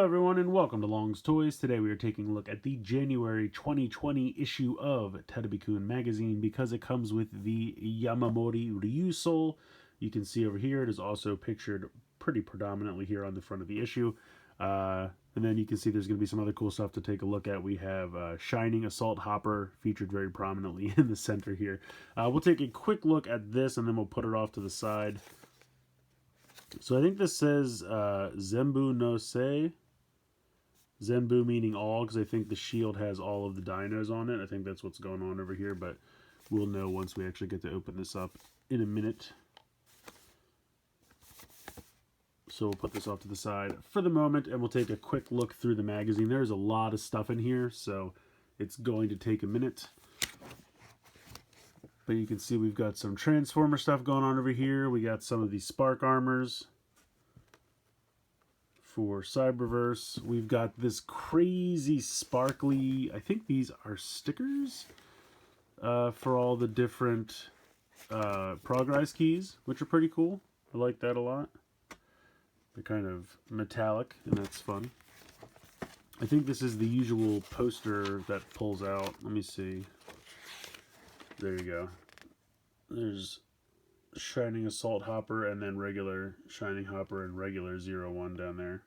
everyone, and welcome to Long's Toys. Today we are taking a look at the January 2020 issue of Terebikun magazine because it comes with the Yamamori RyuSoul. You can see over here it is also pictured pretty predominantly here on the front of the issue. And then you can see there's going to be some other cool stuff to take a look at. We have Shining Assault Hopper featured very prominently in the center here. We'll take a quick look at this and then we'll put it off to the side. So I think this says Zenbu no Se. Zenbu meaning all, because I think the shield has all of the dinos on it. I think that's what's going on over here, but we'll know once we actually get to open this up in a minute. So we'll put this off to the side for the moment, and we'll take a quick look through the magazine. There's a lot of stuff in here, so it's going to take a minute. But you can see we've got some Transformer stuff going on over here. We got some of these Spark Armors for Cyberverse. We've got this crazy sparkly, I think these are stickers for all the different Progrise keys, which are pretty cool. I like that a lot. They're kind of metallic, and that's fun. I think this is the usual poster that pulls out. Let me see. There you go. There's Shining Assault Hopper and then regular Shining Hopper and regular 01 down there.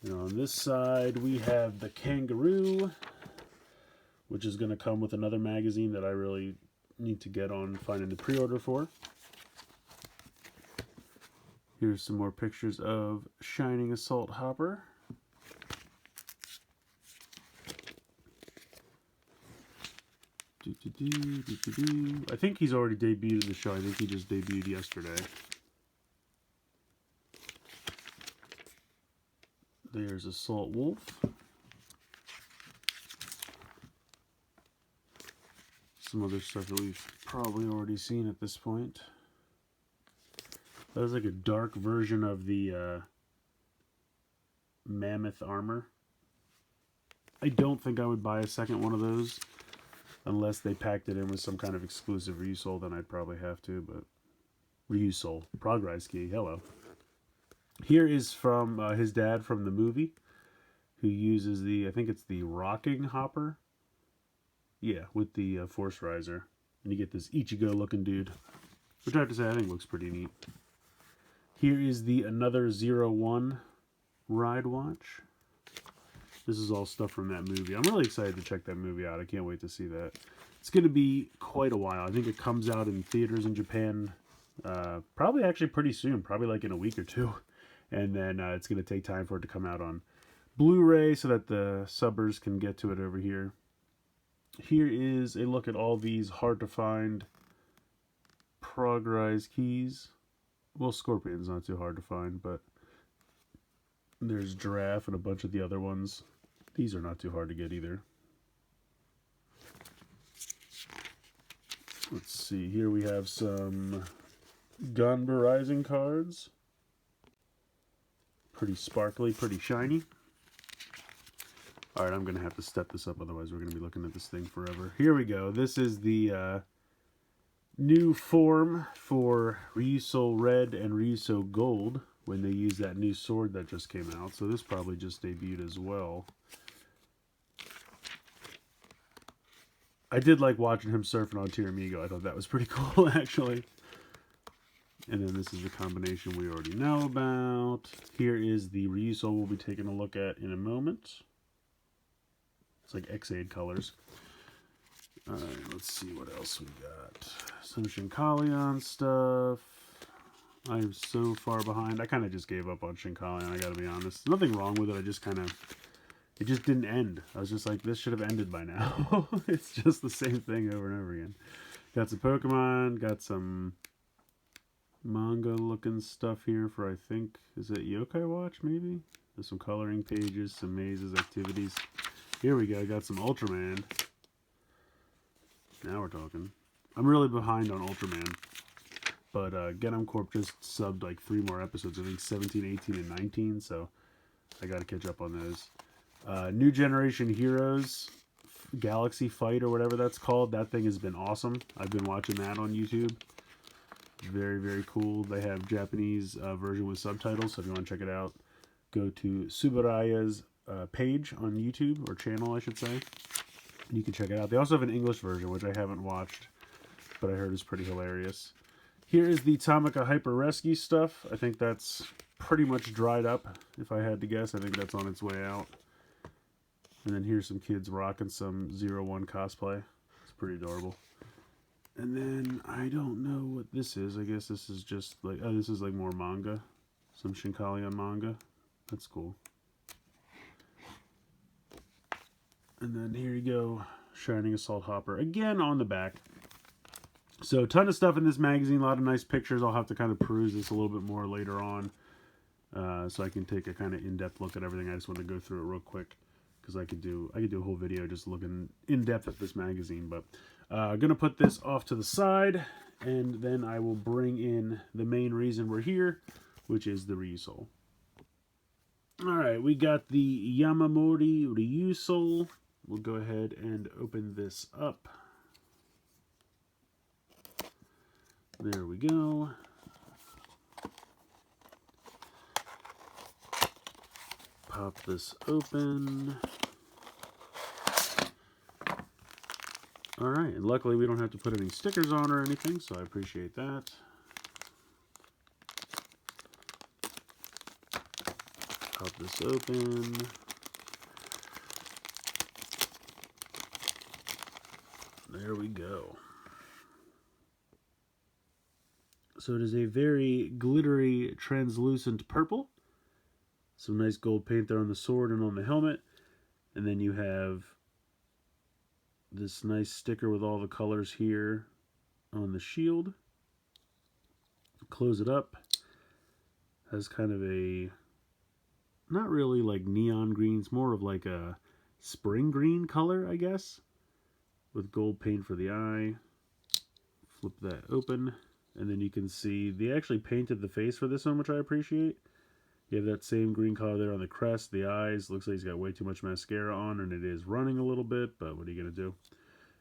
And on this side we have the Kangaroo, which is going to come with another magazine that I really need to get on finding the pre-order for. Here's some more pictures of Shining Assault Hopper. I think he's already debuted in the show. I think he just debuted yesterday. There's Assault Wolf. Some other stuff that we've probably already seen at this point. That was like a dark version of the Mammoth armor. I don't think I would buy a second one of those. Unless they packed it in with some kind of exclusive RyuSoul, then I'd probably have to, but RyuSoul, Progrise key, hello. Here is from his dad from the movie, who uses the, I think it's the rocking hopper. Yeah, with the Force Riser. And you get this Ichigo looking dude, which I have to say I think looks pretty neat. Here is the another 01 ride watch. This is all stuff from that movie. I'm really excited to check that movie out. I can't wait to see that. It's going to be quite a while. I think it comes out in theaters in Japan probably actually pretty soon, probably like in a week or two. And then it's going to take time for it to come out on Blu-ray so that the subbers can get to it over here. Here is a look at all these hard-to-find Progrise keys. Well, Scorpion's not too hard to find, but there's Giraffe and a bunch of the other ones. These are not too hard to get either. Let's see, here we have some Ganba Rising cards. Pretty sparkly, pretty shiny. Alright, I'm going to have to step this up, otherwise we're going to be looking at this thing forever. Here we go. This is the new form for RyuSoul Red and RyuSoul Gold, when they use that new sword that just came out. So this probably just debuted as well. I did like watching him surfing on Tiramigo. I thought that was pretty cool, actually. And then this is the combination we already know about. Here is the RyuSoul we'll be taking a look at in a moment. It's like X-Aid colors. Alright, let's see what else we got. Some Shinkalion stuff. I'm so far behind. I kind of just gave up on Shinkalion, I gotta be honest. Nothing wrong with it, I just kind of... It just didn't end. I was just like, this should have ended by now. It's just the same thing over and over again. Got some Pokemon, got some manga-looking stuff here for, I think, is it Yokai Watch, maybe? There's some coloring pages, some mazes, activities. Here we go, got some Ultraman. Now we're talking. I'm really behind on Ultraman. But Genom Corp just subbed like 3 more episodes. I think 17, 18, and 19. So I got to catch up on those. New Generation Heroes, Galaxy Fight or whatever that's called. That thing has been awesome. I've been watching that on YouTube. Very, very cool. They have Japanese version with subtitles, so if you want to check it out. go to Subaraya's page on YouTube, or channel, I should say. And you can check it out. They also have an English version, which I haven't watched, but I heard is pretty hilarious. Here is the Tamika Hyper Rescue stuff. I think that's pretty much dried up, if I had to guess. I think that's on its way out. And then here's some kids rocking some 01 cosplay. It's pretty adorable. And then I don't know what this is. I guess this is just like, oh, this is like more manga. Some Shinkalion manga. That's cool. And then here you go, Shining Assault Hopper. Again on the back. So a ton of stuff in this magazine, a lot of nice pictures. I'll have to kind of peruse this a little bit more later on. So I can take a kind of in-depth look at everything. I just want to go through it real quick, because I could do a whole video just looking in-depth at this magazine. But I'm going to put this off to the side, and then I will bring in the main reason we're here, which is the RyuSoul. Alright, we got the Yamamori RyuSoul. We'll go ahead and open this up. There we go. Pop this open. Alright, and luckily we don't have to put any stickers on or anything, so I appreciate that. Pop this open. There we go. So it is a very glittery, translucent purple. Some nice gold paint there on the sword and on the helmet. And then you have this nice sticker with all the colors here on the shield. Close it up. Has kind of a, not really like neon green, it's more of like a spring green color, I guess. With gold paint for the eye. Flip that open. And then you can see they actually painted the face for this one, which I appreciate. You have that same green color there on the crest, the eyes. Looks like he's got way too much mascara on, and it is running a little bit, but what are you going to do?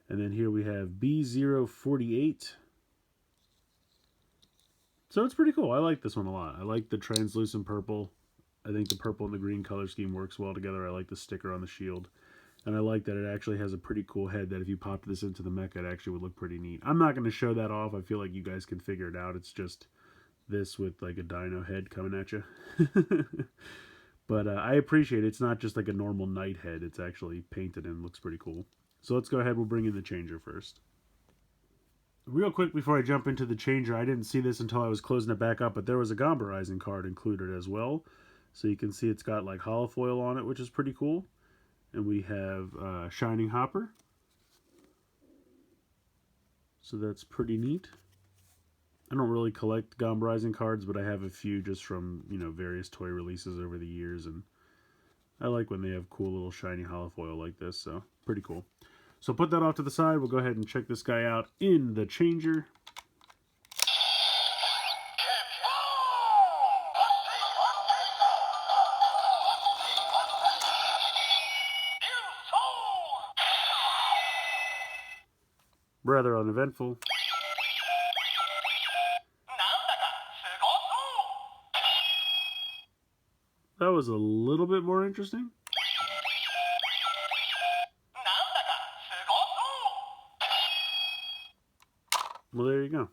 And then here we have B048. So it's pretty cool. I like this one a lot. I like the translucent purple. I think the purple and the green color scheme works well together. I like the sticker on the shield. And I like that it actually has a pretty cool head that if you popped this into the mecha, it actually would look pretty neat. I'm not going to show that off. I feel like you guys can figure it out. It's just this with like a dino head coming at you. But I appreciate it. It's not just like a normal knight head. It's actually painted and looks pretty cool. So let's go ahead. We'll bring in the changer first. Real quick before I jump into the changer, I didn't see this until I was closing it back up, but there was a Gombarizing card included as well. So you can see it's got like holofoil on it, which is pretty cool. And we have Shining Hopper. So that's pretty neat. I don't really collect Gombarizing cards, but I have a few just from, you know, various toy releases over the years. And I like when they have cool little shiny holofoil like this, so pretty cool. So put that off to the side. We'll go ahead and check this guy out in the changer. Rather uneventful. That was a little bit more interesting. Well, there you go.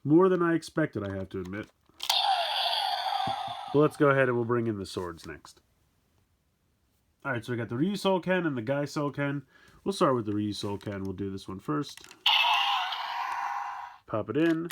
More than I expected, I have to admit. But let's go ahead and we'll bring in the swords next. Alright, so we got the RyuSoul Ken and the Gaisou Ken. We'll start with the RyuSoul Ken. We'll do this one first. Pop it in.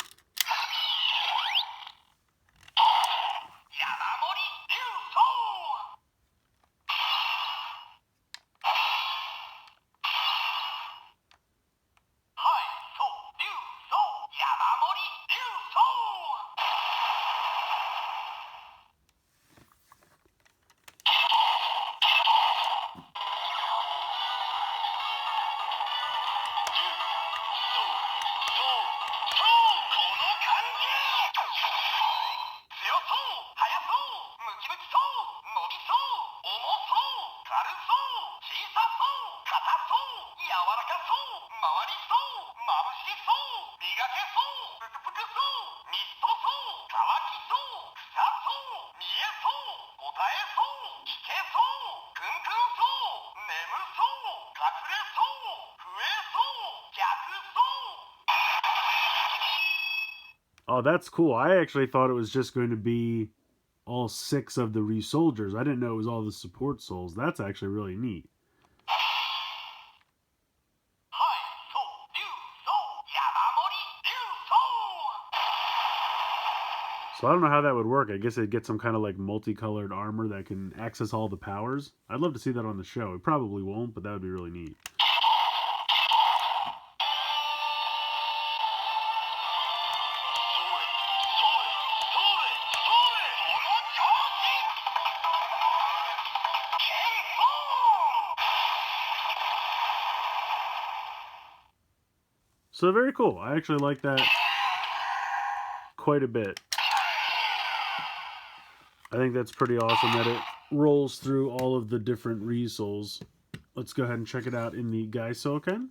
Oh, that's cool. I actually thought it was just going to be all 6 of the RyuSoulgers. I didn't know it was all the support souls. That's actually really neat. So I don't know how that would work. I guess they'd get some kind of like multicolored armor that can access all the powers. I'd love to see that on the show. It probably won't, but that would be really neat. So very cool. I actually like that quite a bit. I think that's pretty awesome that it rolls through all of the different RyuSouls. Let's go ahead and check it out in the Gaisoken.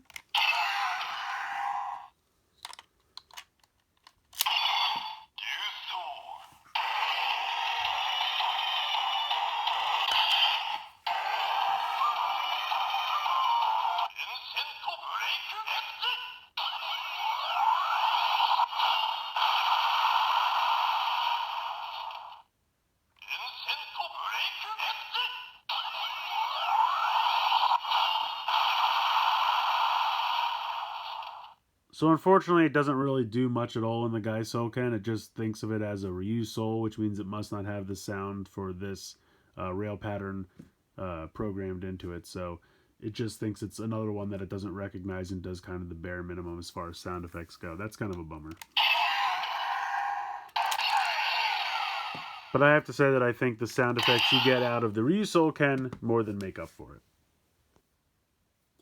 So unfortunately, it doesn't really do much at all in the Gaisoken. It just thinks of it as a RyuSoul, which means it must not have the sound for this rail pattern programmed into it. So it just thinks it's another one that it doesn't recognize and does kind of the bare minimum as far as sound effects go. That's kind of a bummer. But I have to say that I think the sound effects you get out of the RyuSoulken more than make up for it.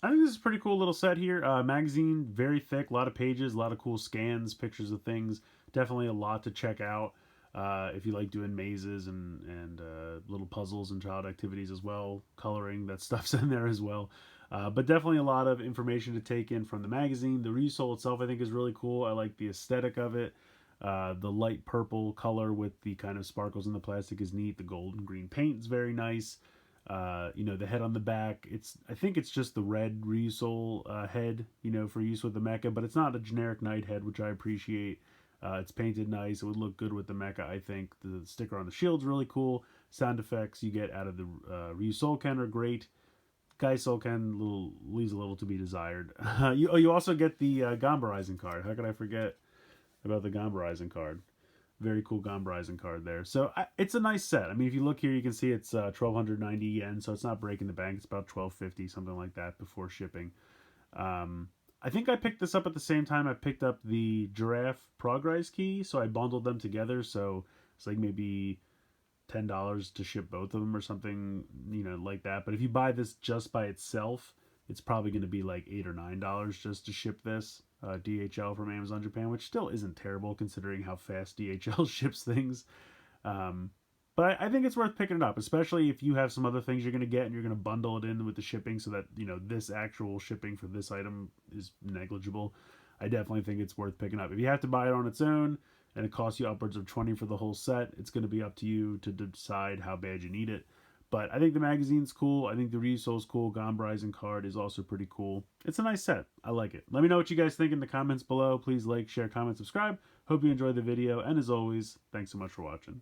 I think this is a pretty cool little set here. Magazine, very thick, a lot of pages, a lot of cool scans, pictures of things. Definitely a lot to check out if you like doing mazes and little puzzles and child activities as well. Coloring, that stuff's in there as well. But definitely a lot of information to take in from the magazine. The RyuSoul itself I think is really cool. I like the aesthetic of it. The light purple color with the kind of sparkles in the plastic is neat. The gold and green paint is very nice. The head on the back, I think it's just the red RyuSoul head, for use with the mecha, but it's not a generic knight head, which I appreciate. It's painted nice. It would look good with the mecha, I think. The sticker on the shield's really cool. Sound effects you get out of the RyuSoulken are great. Gaisoken leaves a little to be desired. You also get the Gamba card. How could I forget about the Gamba card? Very cool Gamba card there. So it's a nice set. I mean, if you look here, you can see it's 1,290 yen, so it's not breaking the bank. It's about 1,250, something like that, before shipping. I think I picked this up at the same time I picked up the Giraffe Progrise key, so I bundled them together. So it's like maybe $10 to ship both of them or something, like that. But if you buy this just by itself, it's probably going to be like $8 or $9 just to ship this. DHL from Amazon Japan, which still isn't terrible considering how fast DHL ships things. But I think it's worth picking it up, especially if you have some other things you're going to get and you're going to bundle it in with the shipping so that, this actual shipping for this item is negligible. I definitely think it's worth picking up. If you have to buy it on its own and it costs you upwards of $20 for the whole set, it's going to be up to you to decide how bad you need it. But I think the magazine's cool. I think the RyuSoul's cool. Gamba card is also pretty cool. It's a nice set. I like it. Let me know what you guys think in the comments below. Please like, share, comment, subscribe. Hope you enjoyed the video. And as always, thanks so much for watching.